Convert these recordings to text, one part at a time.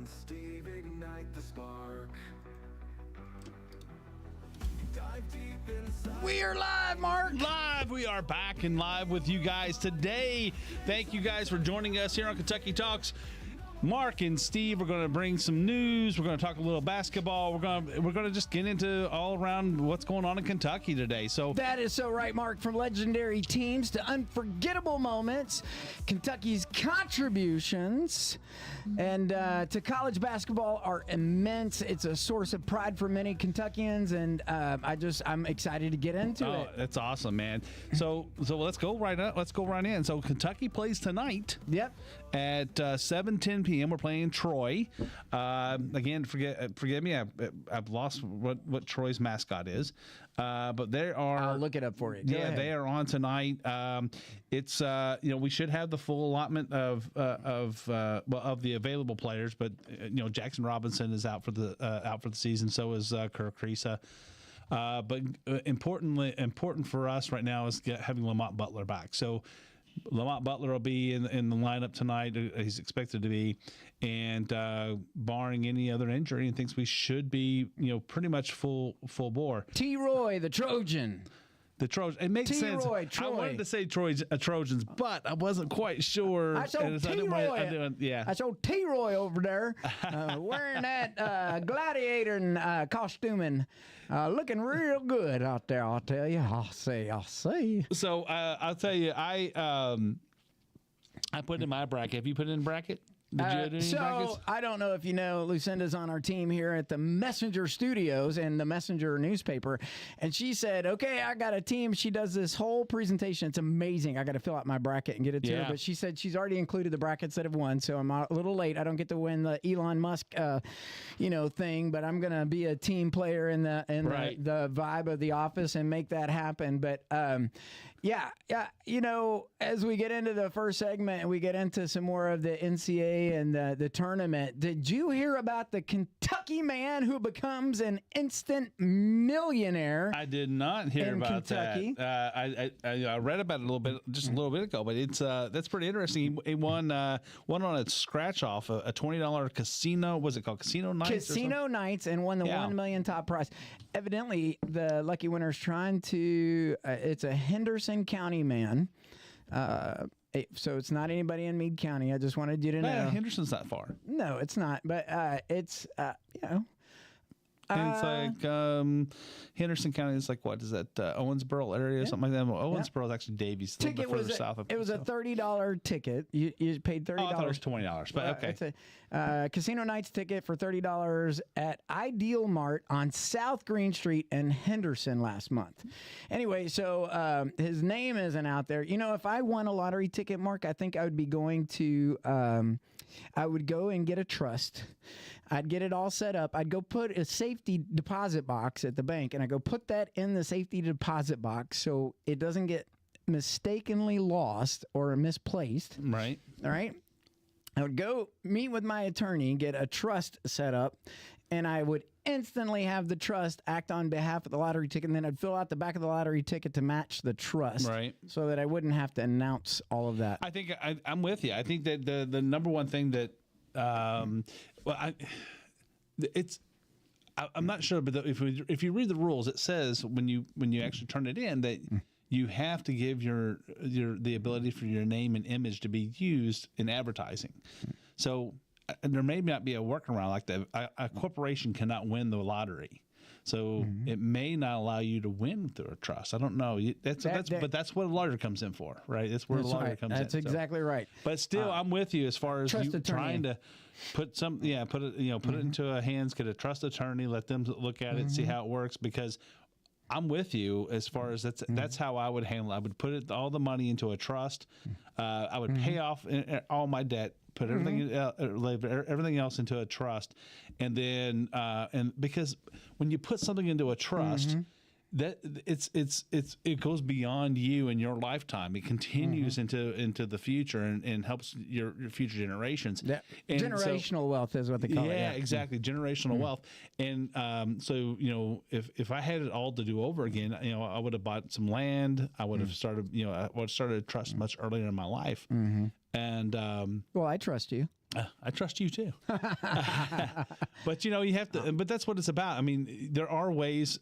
and Steve ignite the spark. Dive deep inside. We are live, Mark. Live. We are back and live with you guys today. Thank you guys for joining us here on Kentucky Talks. Mark and Steve are going to bring some news. We're going to talk a little basketball. We're going to just get into all around what's going on in Kentucky today. So that is so right, Mark. From legendary teams to unforgettable moments, Kentucky's contributions, and to college basketball are immense. It's a source of pride for many Kentuckians, and I'm excited to get into it. That's awesome, man. So let's go right up. Let's go right in. So Kentucky plays tonight. Yep. At 7:10 p.m. We're playing Troy. Again, forgive me. I've lost what Troy's mascot is, but they are. I'll look it up for you. Go ahead. They are on tonight. It's we should have the full allotment of the available players, but Jackson Robinson is out for the season. So is Kirk Risa. But important for us right now is having Lamont Butler back. So Lamont Butler will be in the lineup tonight. He's expected to be, and barring any other injury, he thinks we should be pretty much full bore. T. Roy, the Trojan. The Trojans. It makes sense. T-Roy, Troy. I wanted to say Trojans, but I wasn't quite sure. I saw T-Roy. I saw T-Roy over there wearing that gladiator costuming, looking real good out there. I'll tell you. I'll see. So I'll tell you. I put it in my bracket. Have you put it in bracket? Did you do any brackets? I don't know if you know, Lucinda's on our team here at the Messenger Studios and the Messenger newspaper, and she said, okay, I got a team. She does this whole presentation. It's amazing. I got to fill out my bracket and get it to her, but she said she's already included the brackets that have won, so I'm a little late. I don't get to win the Elon Musk thing, but I'm going to be a team player in the vibe of the office and make that happen. But as we get into the first segment and we get into some more of the NCAA and the tournament, did you hear about the Kentucky man who becomes an instant millionaire? I did not hear about Kentucky. That. I read about it a little bit ago, but it's that's pretty interesting. He won on a scratch off a $20 casino. Was it called Casino Nights? Casino Nights, and won the $1 million top prize. Evidently, the lucky winner is trying to. It's a Henderson County man. So it's not anybody in Meade County. I just wanted you to know. Henderson's not far. No, it's not. But it's And it's like Henderson County is like, what is that, Owensboro area or something like that? Well, Owensboro is actually Davies, a little bit further south. It was a $30 ticket. You paid $30. Oh, I thought it was $20, but okay. It's a Casino Nights ticket for $30 at Ideal Mart on South Green Street in Henderson last month. Anyway, so his name isn't out there. If I won a lottery ticket, Mark, I think I would be going to I would go and get a trust. I'd get it all set up. I'd go put a safety deposit box at the bank, and I go put that in the safety deposit box so it doesn't get mistakenly lost or misplaced. Right. All right. I would go meet with my attorney, get a trust set up, and I would instantly have the trust act on behalf of the lottery ticket, and then I'd fill out the back of the lottery ticket to match the trust, right? So that I wouldn't have to announce all of that. I think I'm with you. I think that the number one thing that I'm not sure, but if you read the rules, it says when you actually turn it in that you have to give the ability for your name and image to be used in advertising. So there may not be a workaround like that. A corporation cannot win the lottery. So it may not allow you to win through a trust. I don't know. But that's what a lawyer comes in for, right? That's where the lawyer comes in. That's exactly right. But still, I'm with you as far as you trying to put put it into a hands, get a trust attorney, let them look at it, see how it works. Because I'm with you as far as that's how I would handle it. I would put all the money into a trust. I would pay off all my debt. Put everything else into a trust, and then and because when you put something into a trust, that it goes beyond you and your lifetime. It continues into the future and helps your future generations. Yeah. Generational wealth is what they call it. Yeah, exactly. Generational wealth. And so if I had it all to do over again, I would have bought some land. I would have started a trust much earlier in my life. And well, I trust you. I trust you too. But you have to. But that's what it's about. I mean, there are ways.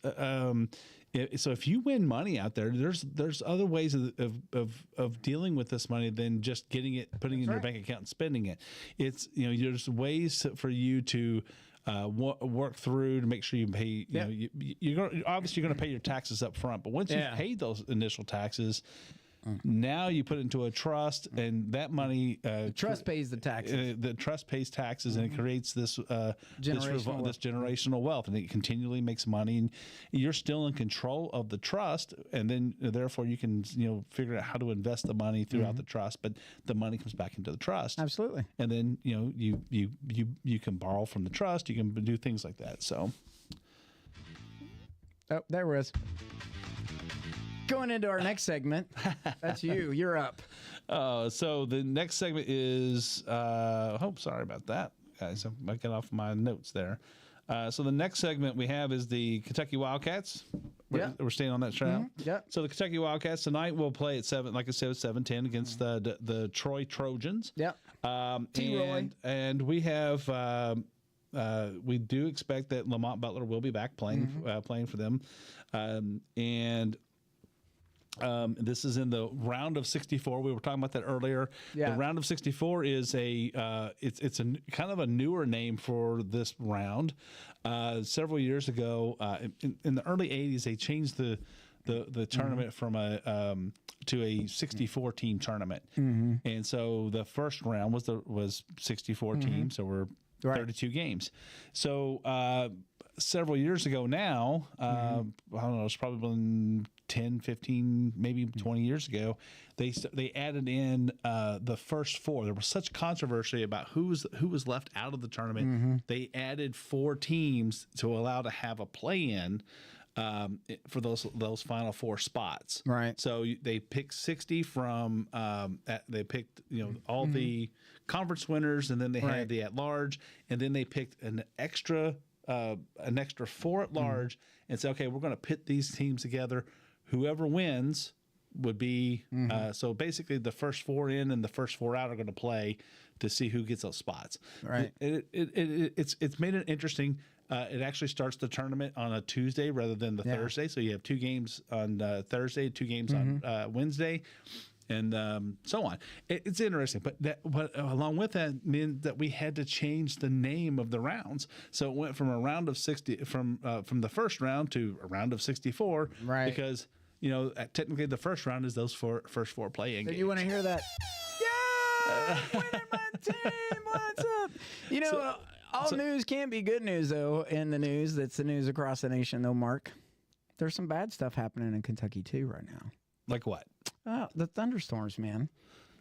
So if you win money out there, there's other ways of dealing with this money than just getting it, putting it in your bank account and spending it. It's there's ways for you to work through to make sure you pay. You're obviously going to pay your taxes up front, but once you've paid those initial taxes. Now you put it into a trust, and that money trust pays the taxes. The trust pays taxes, and it creates this generational wealth, and it continually makes money. And you're still in control of the trust, and then therefore you can figure out how to invest the money throughout the trust. But the money comes back into the trust, absolutely. And then you can borrow from the trust. You can do things like that. So, oh, there was. Going into our next segment. That's you. You're up. So the next segment is sorry about that, guys. I might get off my notes there. So the next segment we have is the Kentucky Wildcats. We're staying on that trail. So the Kentucky Wildcats tonight will play at 7, like I said, 7:10 against the Troy Trojans. And we have we do expect that Lamont Butler will be back playing for them, and. This is in the round of 64. We were talking about that earlier. The round of 64 is it's a kind of a newer name for this round. Several years ago, in the early 80s, they changed the tournament from to a 64 team tournament, and so the first round was 64 teams. So we're 32 games. So several years ago now, I don't know, it's probably been 10, 15, maybe 20 years ago, they added in the first 4. There was such controversy about who was left out of the tournament. They added 4 teams to allow to have a play-in for those final 4 spots. Right. So they picked 60 from they picked all the conference winners, and then they had the at-large, and then they picked an extra 4 at large, and said, okay, we're going to pit these teams together. Whoever wins would be so basically the first 4 in and the first 4 out are going to play to see who gets those spots. Right. It's made it interesting. It actually starts the tournament on a Tuesday rather than the Thursday. So you have 2 games on Thursday, 2 games on Wednesday, and so on. It's interesting, but along with that meant that we had to change the name of the rounds. So it went from a round of 60 from the first round to a round of 64, right? Because technically the first round is those first 4 play-in games. You want to hear that? Yeah, winning my team. What's up? All news can't be good news, though. In the news, that's the news across the nation, though, Mark. There's some bad stuff happening in Kentucky, too, right now. Like what? The thunderstorms, man.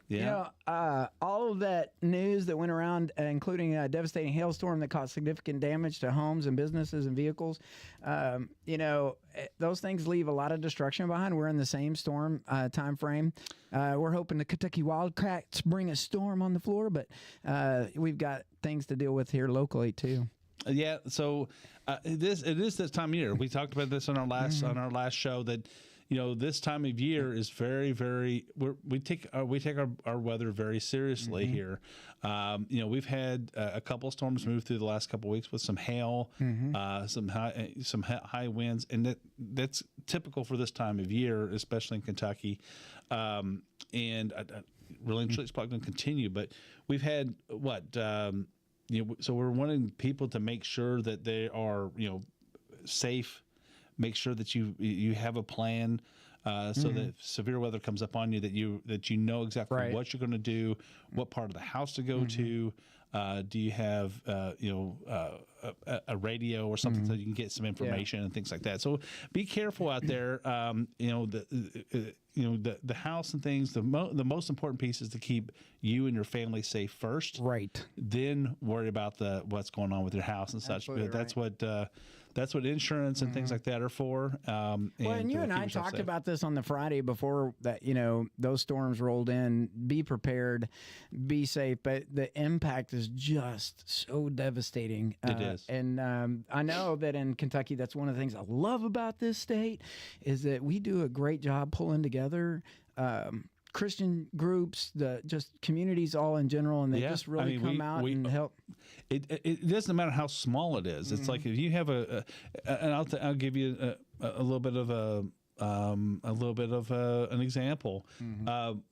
Yeah. All of that news that went around, including a devastating hailstorm that caused significant damage to homes and businesses and vehicles, those things leave a lot of destruction behind. We're in the same storm time frame. We're hoping the Kentucky Wildcats bring a storm on the floor, but we've got things to deal with here locally, too. Yeah, so it is this time of year. We talked about this on our last show that this time of year is very, very. We take our weather very seriously here. We've had a couple storms move through the last couple of weeks with some hail, some high winds, and that's typical for this time of year, especially in Kentucky. And really and truly, it's probably going to continue. But we've had so we're wanting people to make sure that they are safe. Make sure that you have a plan so that if severe weather comes up on you, that you know exactly what you're going to do, what part of the house to go to. Do you have a radio or something so you can get some information and things like that? So be careful out there. The house and things. The most important piece is to keep you and your family safe first. Right. Then worry about what's going on with your house and such. But that's what insurance and things like that are for. And you and I talked about this on the Friday before that, those storms rolled in. Be prepared, be safe. But the impact is just so devastating. It is. And I know that in Kentucky, that's one of the things I love about this state is that we do a great job pulling together Christian groups, the just communities all in general, and they just really come out and help. It doesn't matter how small it is. It's like if you have and I'll give you a little bit of an example.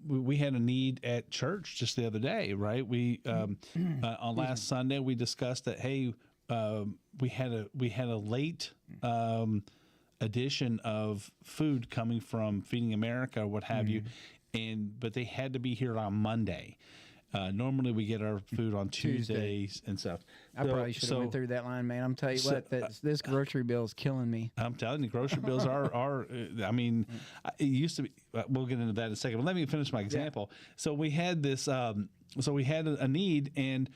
We had a need at church just the other day, right? We on last Sunday we discussed that. Hey, we had a late addition of food coming from Feeding America or what have you, but they had to be here on Monday. Normally we get our food on Tuesdays and stuff. I probably should have went through that line, man. I'm telling you what, this grocery bill is killing me. I'm telling you, grocery bills are. I mean, it used to be. We'll get into that in a second. But let me finish my example. Yeah. So we had this. So we had a need, and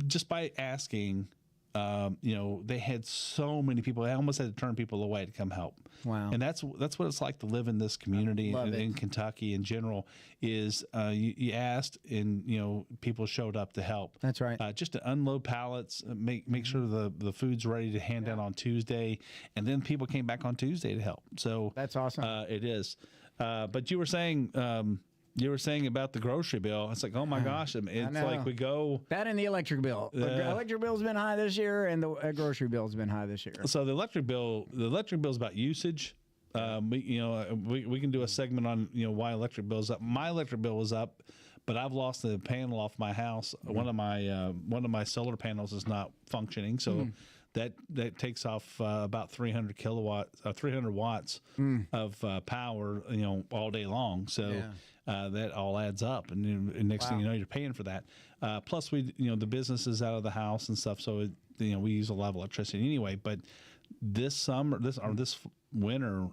just by asking. They had so many people. I almost had to turn people away to come help. Wow! And that's what it's like to live in this community in Kentucky in general. Is you asked and people showed up to help. That's right. Just to unload pallets, make sure the food's ready to hand out on Tuesday, and then people came back on Tuesday to help. So that's awesome. It is. But you were saying. You were saying about the grocery bill. It's like, oh my gosh, it's like we go that and the electric bill. The electric bill's been high this year, and the grocery bill's been high this year. So the electric bill is about usage. We can do a segment on why electric bill is up. My electric bill was up, but I've lost the panel off my house. One of my solar panels is not functioning, so. That takes off about 300 watts of power, all day long. So that all adds up, and next thing you know, you're paying for that. Plus, the business is out of the house and stuff, so we use a lot of electricity anyway. But this winter,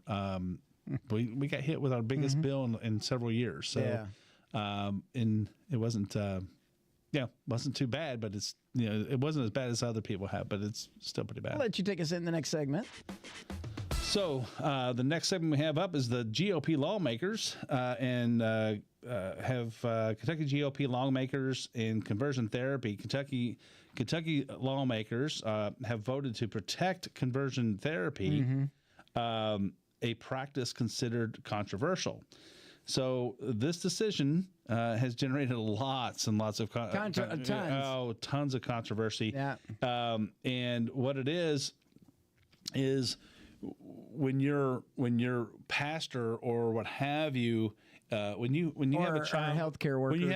we got hit with our biggest bill in several years. So, and it wasn't. Wasn't too bad, but it's it wasn't as bad as other people have, but it's still pretty bad. I'll let you take us in the next segment. So the next segment we have up is the GOP lawmakers, and have Kentucky GOP lawmakers in conversion therapy. Kentucky lawmakers have voted to protect conversion therapy, a practice considered controversial. So this decision has generated lots and lots of tons of controversy. Yeah. And what it is when you're pastor or what have you, when you have a child, healthcare workers, when you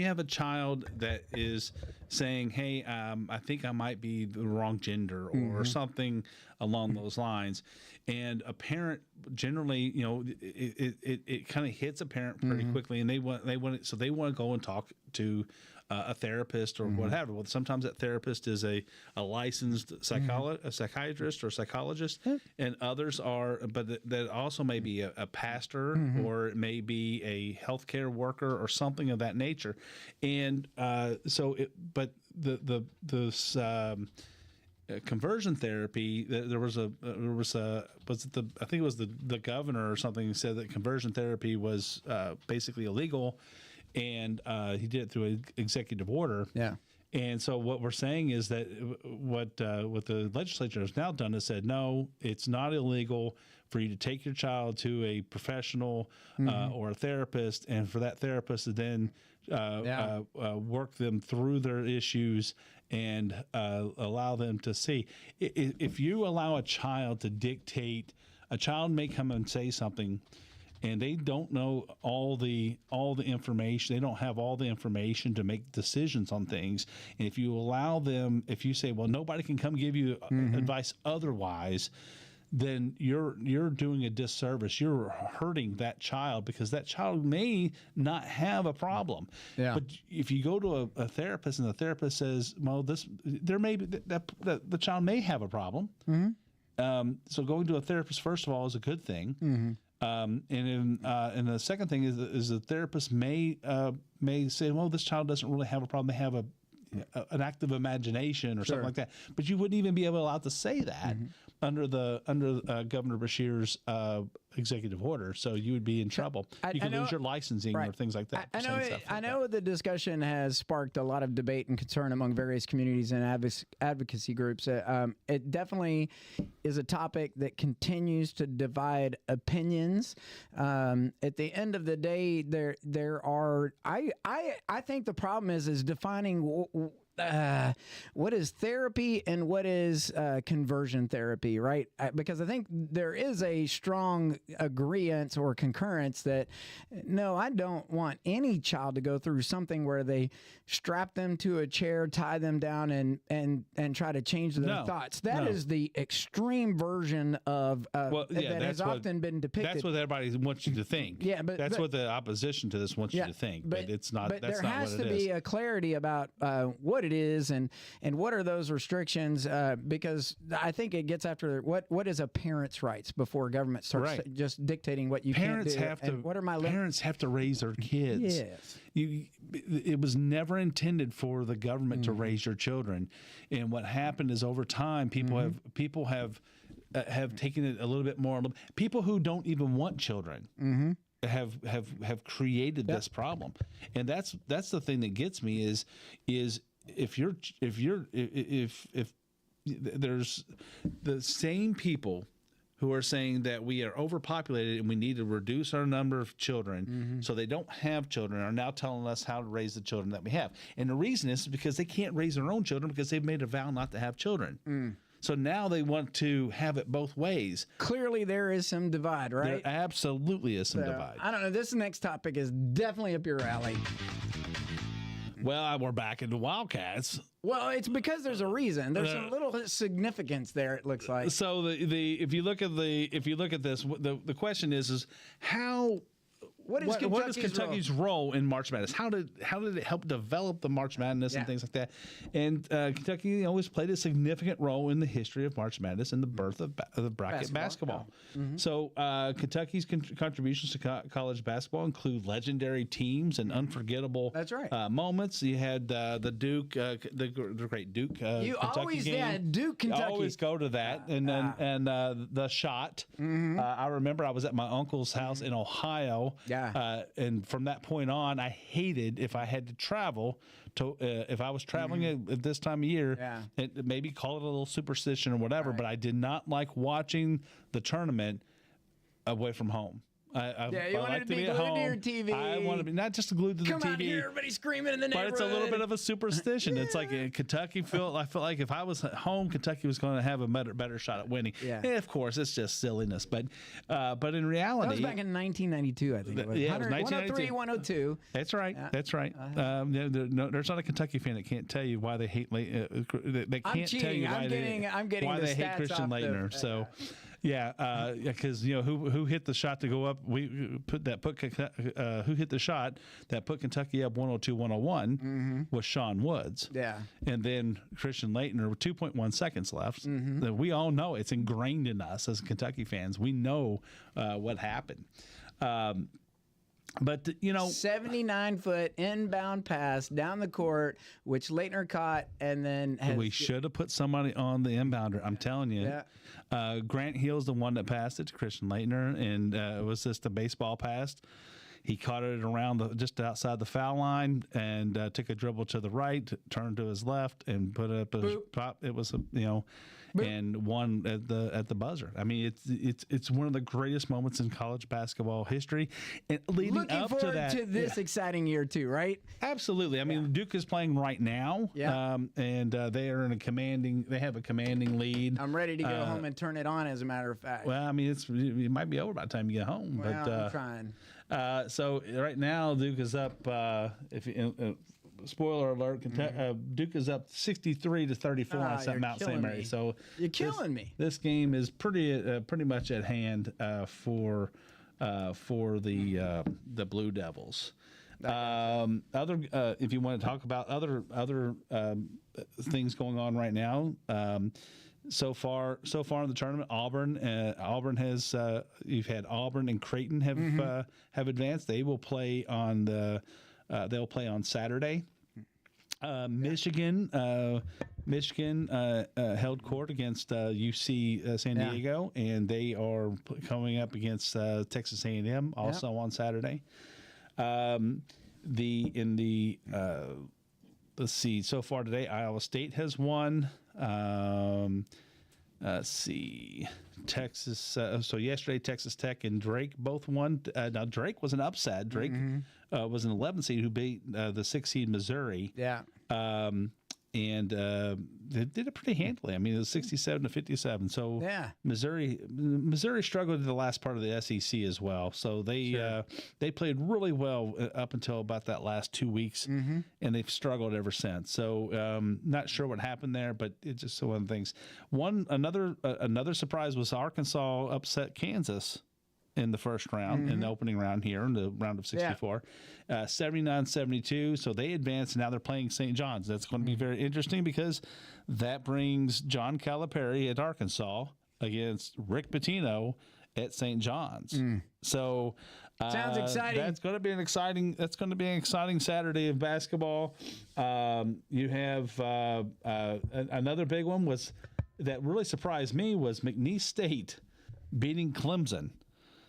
have a child that is saying, "Hey, I think I might be the wrong gender" or something along those lines, and a parent generally, it kind of hits a parent pretty quickly, and they want to go and talk to a therapist or whatever. Well, sometimes that therapist is a licensed psychiatrist or psychologist, and others are, but that also may be a pastor or it may be a healthcare worker or something of that nature. And conversion therapy. There was I think it was the governor or something who said that conversion therapy was basically illegal. And he did it through an executive order. Yeah. And so what we're saying is that what the legislature has now done is said, no, it's not illegal for you to take your child to a professional or a therapist, and for that therapist to then work them through their issues and allow them to see. If you allow a child to dictate, a child may come and say something, and they don't know all the information. They don't have all the information to make decisions on things. And if you allow them, if you say, well, nobody can come give you advice otherwise, then you're doing a disservice. You're hurting that child, because that child may not have a problem. Yeah. But if you go to a therapist and the therapist says, well, there may be that the child may have a problem. So going to a therapist, first of all, is a good thing. And the second thing is the therapist may say, well, this child doesn't really have a problem. They have an active imagination or something like that. But you wouldn't even be allowed to say that under Governor Beshear's executive order, so you would be in trouble. You could lose your licensing or things like that. I know the discussion has sparked a lot of debate and concern among various communities and advocacy groups. It definitely is a topic that continues to divide opinions. At the end of the day, there are. I think the problem is defining what is therapy and what is conversion therapy, right? Because I think there is a strong agreement or concurrence that no, I don't want any child to go through something where they strap them to a chair, tie them down, and try to change their thoughts. That is the extreme version of that has often been depicted. That's what everybody wants you to think. Yeah, but that's what the opposition to this wants you to think. But it's not. But that's there not has what to it be is. a clarity about what it is and what are those restrictions, because I think it gets after what is a parent's rights before government starts just dictating what you parents can't do. have to. What are my parents have to raise their kids. Yes. It was never intended for the government to raise your children, and what happened is over time people have taken it a little bit more. People who don't even want children. Have created this problem, and that's the thing that gets me is if there's the same people who are saying that we are overpopulated and we need to reduce our number of children so they don't have children are now telling us how to raise the children that we have, and the reason is because they can't raise their own children because they've made a vow not to have children. So now they want to have it both ways. Clearly, there is some divide, right? There absolutely is some divide. I don't know. This next topic is definitely up your alley. Well, we're back into Wildcats. Well, it's because there's a reason. There's some little significance there. It looks like. So if you look at this, the question is how. What is Kentucky's role in March Madness? How did it help develop the March Madness and things like that? And Kentucky always played a significant role in the history of March Madness and the birth of the bracket basketball. So Kentucky's contributions to college basketball include legendary teams and unforgettable moments. You had the Duke, the great Duke. You Kentucky always game. Duke Kentucky. You always go to that, and then the shot. I remember I was at my uncle's house in Ohio. And from that point on, I hated if I had to travel to if I was traveling at this time of year. Maybe call it a little superstition or whatever, but I did not like watching the tournament away from home. You wanted to be glued to your TV. I want to be not just glued to the TV. Come out here, everybody screaming in the neighborhood. But it's a little bit of a superstition. It's like Kentucky. I felt like if I was at home, Kentucky was going to have a better shot at winning. And of course, it's just silliness. But in reality, that was back in 1992, I think. It was. Yeah, it was 1992. 103, 102. That's right. That's right. There's not a Kentucky fan that can't tell you why they hate. They can't tell you why they hate Christian Laettner. So. Yeah, because who hit the shot to go up? Who hit the shot that put Kentucky up 102-101 was Sean Woods. Yeah, and then Christian Laettner with 2.1 seconds left. We all know it's ingrained in us as Kentucky fans. We know what happened. But 79-foot inbound pass down the court, which Laettner caught, and then we should have put somebody on the inbounder. I'm telling you. Yeah. Grant Hill's the one that passed it to Christian Laettner, and it was just a baseball pass. He caught it around just outside the foul line and took a dribble to the right, turned to his left, and put up a pop. It was and won at the buzzer. I mean, it's one of the greatest moments in college basketball history. And looking forward to this exciting year too, right? Absolutely. I mean, Duke is playing right now, and they are in they have a commanding lead. I'm ready to go home and turn it on. As a matter of fact. Well, I mean, it might be over by the time you get home. Well, but I'm trying. So right now, Duke is up. Spoiler alert: Duke is up 63-34 on Mount St. Mary. So you're killing me. This game is pretty much at hand for the Blue Devils. If you want to talk about other things going on right now. So far in the tournament, Auburn has you've had Auburn and Creighton have advanced. They will play on they'll play on Saturday. Michigan held court against UC San Diego, and they are coming up against Texas A&M also on Saturday. Let's see. So far today, Iowa State has won. Let's see. Texas. So yesterday, Texas Tech and Drake both won. Now Drake was an upset. Drake was an 11 seed who beat the 6 seed Missouri. Yeah. And they did it pretty handily. I mean, it was 67-57. So Missouri struggled in the last part of the SEC as well. So they played really well up until about that last 2 weeks, and they've struggled ever since. So not sure what happened there, but it's just one of the things. Another surprise was Arkansas upset Kansas in the first round, in the opening round here, in the round of 64, 79-72. So they advanced, and now they're playing St. John's. That's going to be very interesting because that brings John Calipari at Arkansas against Rick Pitino at St. John's. So sounds exciting. That's going to be an exciting Saturday of basketball. You have another big one that really surprised me was McNeese State beating Clemson.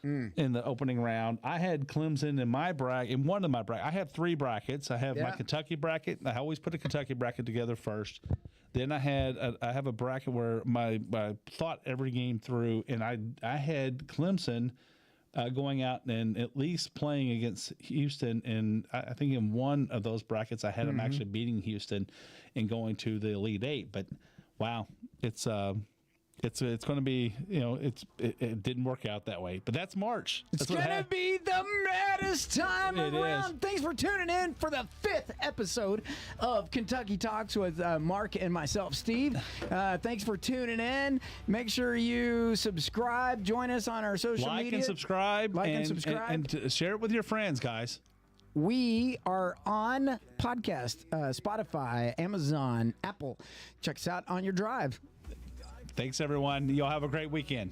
In the opening round. I had Clemson in my bracket. In one of my brackets, I have 3 brackets. I have my Kentucky bracket. I always put a Kentucky bracket together first. Then I have a bracket where I thought every game through, and I had Clemson going out and at least playing against Houston. And I think in one of those brackets, I had them actually beating Houston and going to the Elite Eight. But wow, it's going to be, it didn't work out that way. But that's March. It's going to be the maddest time around. Thanks for tuning in for the 5th episode of Kentucky Talks with Mark and myself, Steve. Thanks for tuning in. Make sure you subscribe. Join us on our social media. Like and subscribe. And share it with your friends, guys. We are on podcast, Spotify, Amazon, Apple. Check us out on your drive. Thanks, everyone. Y'all have a great weekend.